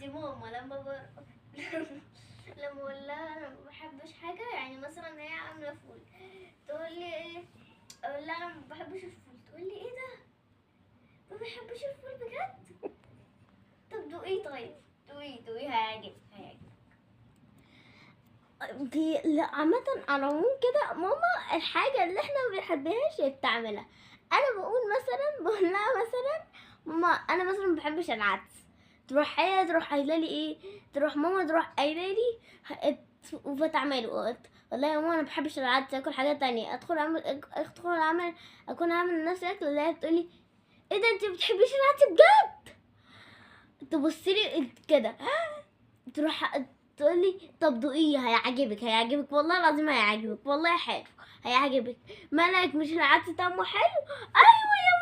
دي ماما لما اقول لها انا ما بحبش حاجه، يعني مثلا هي عامله فول تقول لي ايه، اقول لها انا ما بحبش الفول تقول لي ايه ده ما بحبش الفول بجد؟ طب دوقيه، طيب دوقيه هيعجبك. لا عامة على العموم كده ماما الحاجة اللي احنا ما بنحبهاش هي بتعملها. انا بقول لها مثلا ماما انا مثلا ما بحبش العدس، تروح هي قايله لي ايه، ماما تروح قايله لي فتعمله. والله يا ماما انا ما بحبش العدس، اكل حاجه تانية، اكون اعمل نفس الاكل اللي هي بتقولي ايه ده انت ما بتحبيش العدس بجد؟ تبصلي كده تروح تقولي طب دوقيه هيعجبك والله العظيم هيعجبك، والله حلو هيعجبك. مالك مش العدس طعمه حلو؟ ايوه يا